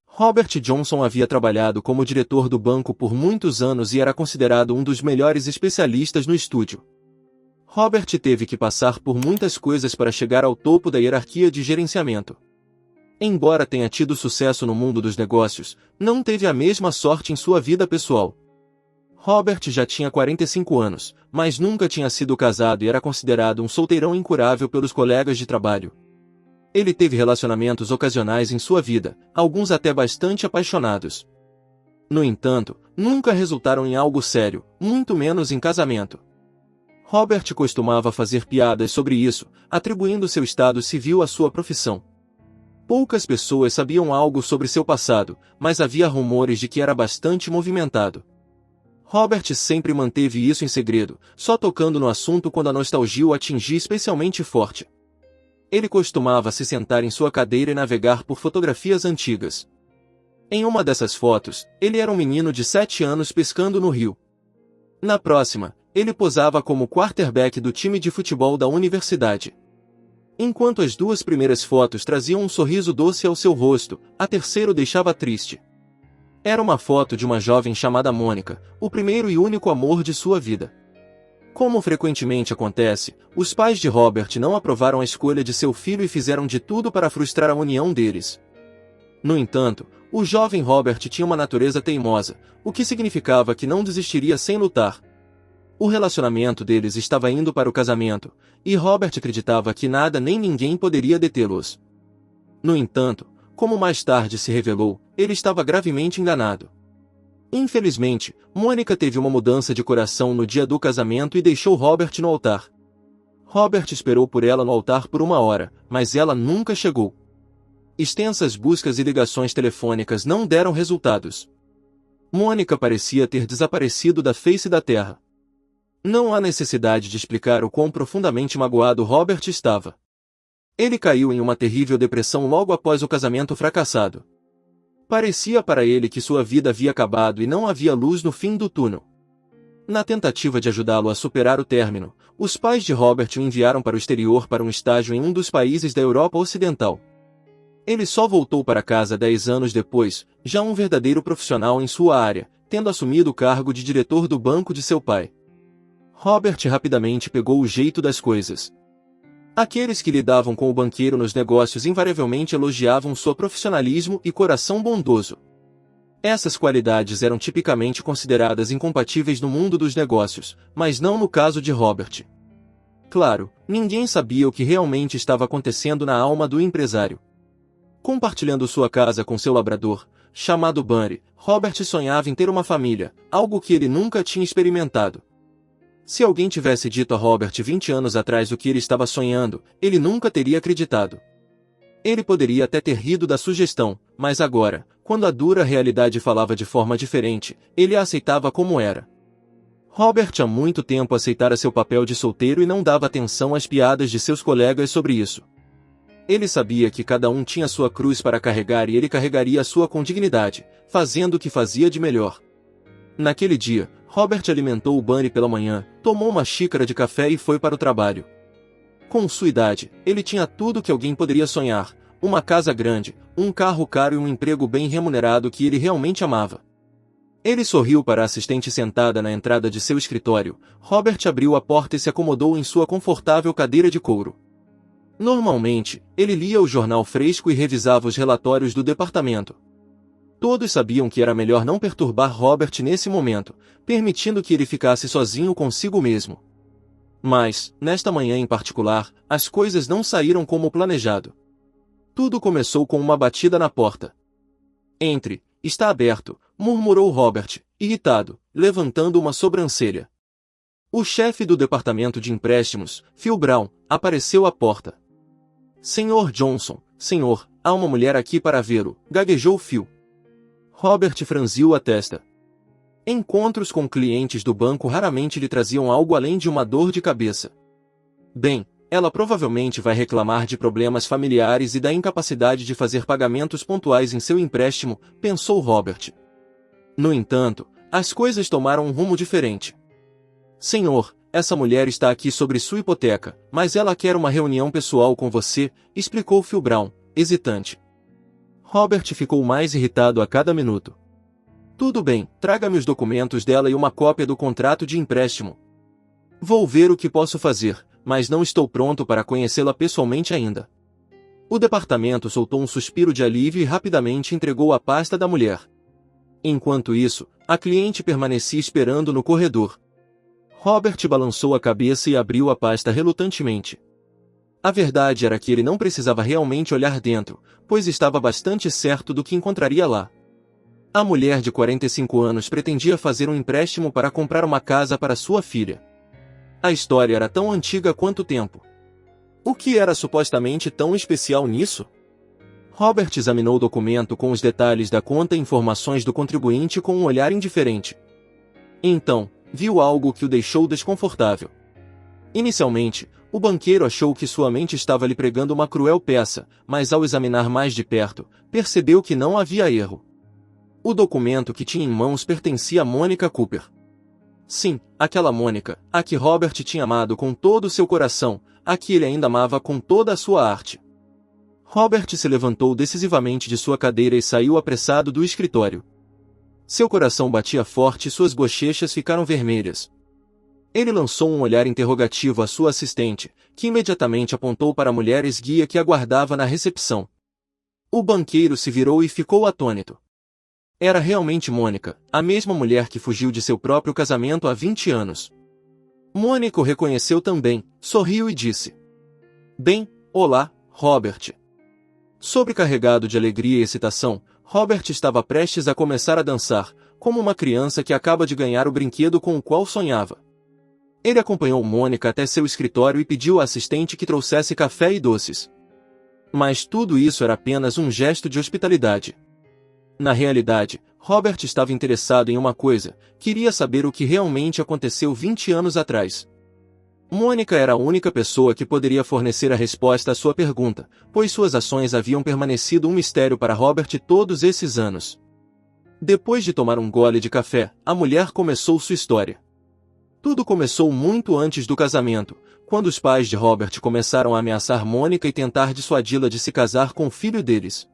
Robert Johnson havia trabalhado como diretor do banco por muitos anos e era considerado um dos melhores especialistas no estúdio. Robert teve que passar por muitas coisas para chegar ao topo da hierarquia de gerenciamento. Embora tenha tido sucesso no mundo dos negócios, não teve a mesma sorte em sua vida pessoal. Robert já tinha 45 anos, mas nunca tinha sido casado e era considerado um solteirão incurável pelos colegas de trabalho. Ele teve relacionamentos ocasionais em sua vida, alguns até bastante apaixonados. No entanto, nunca resultaram em algo sério, muito menos em casamento. Robert costumava fazer piadas sobre isso, atribuindo seu estado civil à sua profissão. Poucas pessoas sabiam algo sobre seu passado, mas havia rumores de que era bastante movimentado. Robert sempre manteve isso em segredo, só tocando no assunto quando a nostalgia o atingia especialmente forte. Ele costumava se sentar em sua cadeira e navegar por fotografias antigas. Em uma dessas fotos, ele era um menino de 7 anos pescando no rio. Na próxima, ele posava como quarterback do time de futebol da universidade. Enquanto as duas primeiras fotos traziam um sorriso doce ao seu rosto, a terceira o deixava triste. Era uma foto de uma jovem chamada Mônica, o primeiro e único amor de sua vida. Como frequentemente acontece, os pais de Robert não aprovaram a escolha de seu filho e fizeram de tudo para frustrar a união deles. No entanto, o jovem Robert tinha uma natureza teimosa, o que significava que não desistiria sem lutar. O relacionamento deles estava indo para o casamento, e Robert acreditava que nada nem ninguém poderia detê-los. No entanto, como mais tarde se revelou, ele estava gravemente enganado. Infelizmente, Mônica teve uma mudança de coração no dia do casamento e deixou Robert no altar. Robert esperou por ela no altar por 1 hora, mas ela nunca chegou. Extensas buscas e ligações telefônicas não deram resultados. Mônica parecia ter desaparecido da face da terra. Não há necessidade de explicar o quão profundamente magoado Robert estava. Ele caiu em uma terrível depressão logo após o casamento fracassado. Parecia para ele que sua vida havia acabado e não havia luz no fim do túnel. Na tentativa de ajudá-lo a superar o término, os pais de Robert o enviaram para o exterior para um estágio em um dos países da Europa Ocidental. Ele só voltou para casa 10 anos depois, já um verdadeiro profissional em sua área, tendo assumido o cargo de diretor do banco de seu pai. Robert rapidamente pegou o jeito das coisas. Aqueles que lidavam com o banqueiro nos negócios invariavelmente elogiavam seu profissionalismo e coração bondoso. Essas qualidades eram tipicamente consideradas incompatíveis no mundo dos negócios, mas não no caso de Robert. Claro, ninguém sabia o que realmente estava acontecendo na alma do empresário. Compartilhando sua casa com seu labrador, chamado Bunny, Robert sonhava em ter uma família, algo que ele nunca tinha experimentado. Se alguém tivesse dito a Robert 20 anos atrás o que ele estava sonhando, ele nunca teria acreditado. Ele poderia até ter rido da sugestão, mas agora, quando a dura realidade falava de forma diferente, ele a aceitava como era. Robert há muito tempo aceitara seu papel de solteiro e não dava atenção às piadas de seus colegas sobre isso. Ele sabia que cada um tinha sua cruz para carregar e ele carregaria a sua com dignidade, fazendo o que fazia de melhor. Naquele dia, Robert alimentou o Bunny pela manhã, tomou uma xícara de café e foi para o trabalho. Com sua idade, ele tinha tudo que alguém poderia sonhar, uma casa grande, um carro caro e um emprego bem remunerado que ele realmente amava. Ele sorriu para a assistente sentada na entrada de seu escritório. Robert abriu a porta e se acomodou em sua confortável cadeira de couro. Normalmente, ele lia o jornal fresco e revisava os relatórios do departamento. Todos sabiam que era melhor não perturbar Robert nesse momento, permitindo que ele ficasse sozinho consigo mesmo. Mas, nesta manhã em particular, as coisas não saíram como planejado. Tudo começou com uma batida na porta. "Entre, está aberto", murmurou Robert, irritado, levantando uma sobrancelha. O chefe do departamento de empréstimos, Phil Brown, apareceu à porta. "Senhor Johnson, senhor, há uma mulher aqui para vê-lo", gaguejou Phil. Robert franziu a testa. Encontros com clientes do banco raramente lhe traziam algo além de uma dor de cabeça. Bem, ela provavelmente vai reclamar de problemas familiares e da incapacidade de fazer pagamentos pontuais em seu empréstimo, pensou Robert. No entanto, as coisas tomaram um rumo diferente. "Senhor, essa mulher está aqui sobre sua hipoteca, mas ela quer uma reunião pessoal com você, explicou Phil Brown, hesitante. Robert ficou mais irritado a cada minuto. Tudo bem, traga-me os documentos dela e uma cópia do contrato de empréstimo. Vou ver o que posso fazer, mas não estou pronto para conhecê-la pessoalmente ainda. O departamento soltou um suspiro de alívio e rapidamente entregou a pasta da mulher. Enquanto isso, a cliente permanecia esperando no corredor. Robert balançou a cabeça e abriu a pasta relutantemente. A verdade era que ele não precisava realmente olhar dentro, pois estava bastante certo do que encontraria lá. A mulher de 45 anos pretendia fazer um empréstimo para comprar uma casa para sua filha. A história era tão antiga quanto o tempo. O que era supostamente tão especial nisso? Robert examinou o documento com os detalhes da conta e informações do contribuinte com um olhar indiferente. Então, viu algo que o deixou desconfortável. Inicialmente, o banqueiro achou que sua mente estava lhe pregando uma cruel peça, mas ao examinar mais de perto, percebeu que não havia erro. O documento que tinha em mãos pertencia a Monica Cooper. Sim, aquela Monica, a que Robert tinha amado com todo o seu coração, a que ele ainda amava com toda a sua arte. Robert se levantou decisivamente de sua cadeira e saiu apressado do escritório. Seu coração batia forte e suas bochechas ficaram vermelhas. Ele lançou um olhar interrogativo à sua assistente, que imediatamente apontou para a mulher esguia que aguardava na recepção. O banqueiro se virou e ficou atônito. Era realmente Mônica, a mesma mulher que fugiu de seu próprio casamento há 20 anos. Mônica o reconheceu também, sorriu e disse: Bem, olá, Robert. Sobrecarregado de alegria e excitação, Robert estava prestes a começar a dançar, como uma criança que acaba de ganhar o brinquedo com o qual sonhava. Ele acompanhou Mônica até seu escritório e pediu à assistente que trouxesse café e doces. Mas tudo isso era apenas um gesto de hospitalidade. Na realidade, Robert estava interessado em uma coisa, queria saber o que realmente aconteceu 20 anos atrás. Mônica era a única pessoa que poderia fornecer a resposta à sua pergunta, pois suas ações haviam permanecido um mistério para Robert todos esses anos. Depois de tomar um gole de café, a mulher começou sua história. Tudo começou muito antes do casamento, quando os pais de Robert começaram a ameaçar Mônica e tentar dissuadi-la de se casar com o filho deles.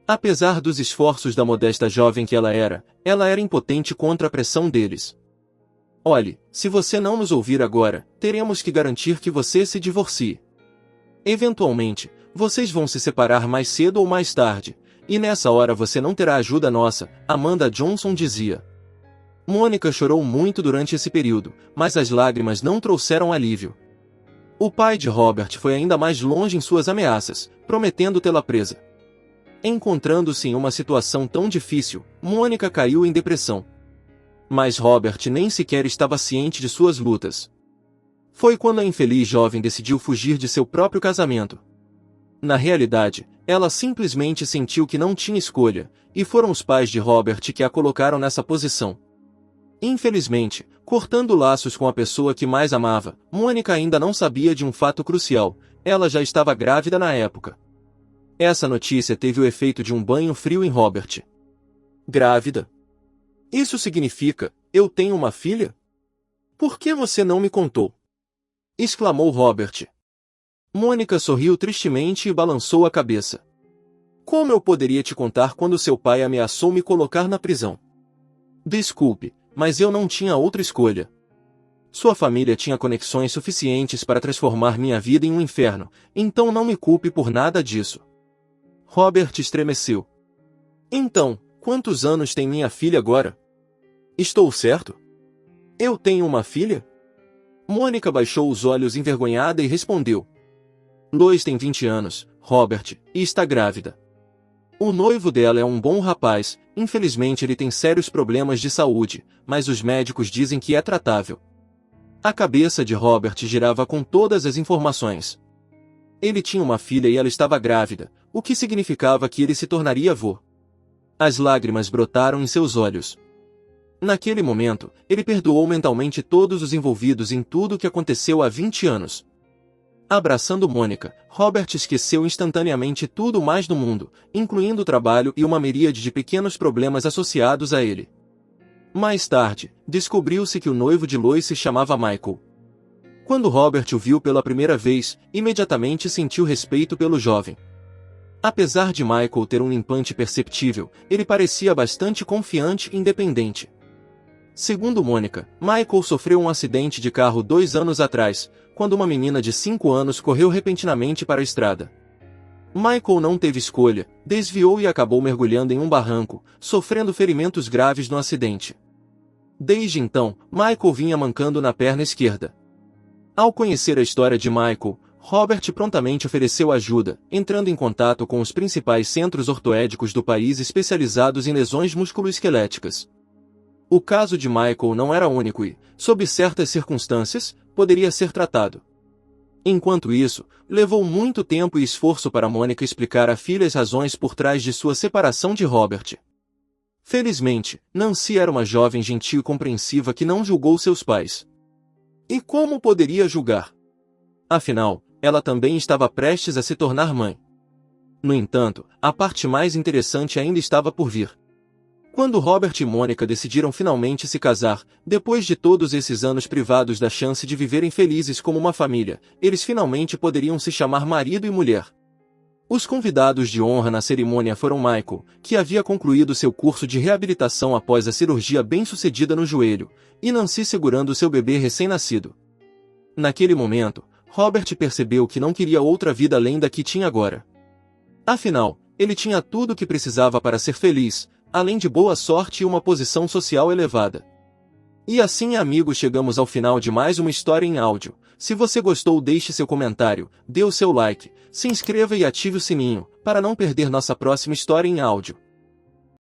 Apesar dos esforços da modesta jovem que ela era impotente contra a pressão deles. Olhe, se você não nos ouvir agora, teremos que garantir que você se divorcie. Eventualmente, vocês vão se separar mais cedo ou mais tarde, e nessa hora você não terá ajuda nossa, Amanda Johnson dizia. Mônica chorou muito durante esse período, mas as lágrimas não trouxeram alívio. O pai de Robert foi ainda mais longe em suas ameaças, prometendo tê-la presa. Encontrando-se em uma situação tão difícil, Mônica caiu em depressão. Mas Robert nem sequer estava ciente de suas lutas. Foi quando a infeliz jovem decidiu fugir de seu próprio casamento. Na realidade, ela simplesmente sentiu que não tinha escolha, e foram os pais de Robert que a colocaram nessa posição. Infelizmente, cortando laços com a pessoa que mais amava, Mônica ainda não sabia de um fato crucial: ela já estava grávida na época. Essa notícia teve o efeito de um banho frio em Robert. Grávida? Isso significa, eu tenho uma filha? Por que você não me contou? Exclamou Robert. Mônica sorriu tristemente e balançou a cabeça. Como eu poderia te contar quando seu pai ameaçou me colocar na prisão? Desculpe, mas eu não tinha outra escolha. Sua família tinha conexões suficientes para transformar minha vida em um inferno, então não me culpe por nada disso. Robert estremeceu. Então, quantos anos tem minha filha agora? Estou certo? Eu tenho uma filha? Mônica baixou os olhos envergonhada e respondeu. Lois tem 20 anos, Robert, e está grávida. O noivo dela é um bom rapaz, infelizmente ele tem sérios problemas de saúde, mas os médicos dizem que é tratável. A cabeça de Robert girava com todas as informações. Ele tinha uma filha e ela estava grávida, o que significava que ele se tornaria avô. As lágrimas brotaram em seus olhos. Naquele momento, ele perdoou mentalmente todos os envolvidos em tudo o que aconteceu há 20 anos. Abraçando Mônica, Robert esqueceu instantaneamente tudo mais do mundo, incluindo o trabalho e uma miríade de pequenos problemas associados a ele. Mais tarde, descobriu-se que o noivo de Lois se chamava Michael. Quando Robert o viu pela primeira vez, imediatamente sentiu respeito pelo jovem. Apesar de Michael ter um implante perceptível, ele parecia bastante confiante e independente. Segundo Mônica, Michael sofreu um acidente de carro 2 anos atrás, quando uma menina de 5 anos correu repentinamente para a estrada. Michael não teve escolha, desviou e acabou mergulhando em um barranco, sofrendo ferimentos graves no acidente. Desde então, Michael vinha mancando na perna esquerda. Ao conhecer a história de Michael, Robert prontamente ofereceu ajuda, entrando em contato com os principais centros ortoédicos do país especializados em lesões musculoesqueléticas. O caso de Michael não era único e, sob certas circunstâncias, poderia ser tratado. Enquanto isso, levou muito tempo e esforço para Mônica explicar à filha as razões por trás de sua separação de Robert. Felizmente, Nancy era uma jovem gentil e compreensiva que não julgou seus pais. E como poderia julgar? Afinal, ela também estava prestes a se tornar mãe. No entanto, a parte mais interessante ainda estava por vir. Quando Robert e Mônica decidiram finalmente se casar, depois de todos esses anos privados da chance de viverem felizes como uma família, eles finalmente poderiam se chamar marido e mulher. Os convidados de honra na cerimônia foram Michael, que havia concluído seu curso de reabilitação após a cirurgia bem-sucedida no joelho, e Nancy segurando seu bebê recém-nascido. Naquele momento, Robert percebeu que não queria outra vida além da que tinha agora. Afinal, ele tinha tudo o que precisava para ser feliz, além de boa sorte e uma posição social elevada. E assim, amigos, chegamos ao final de mais uma história em áudio. Se você gostou, deixe seu comentário, dê o seu like, se inscreva e ative o sininho, para não perder nossa próxima história em áudio.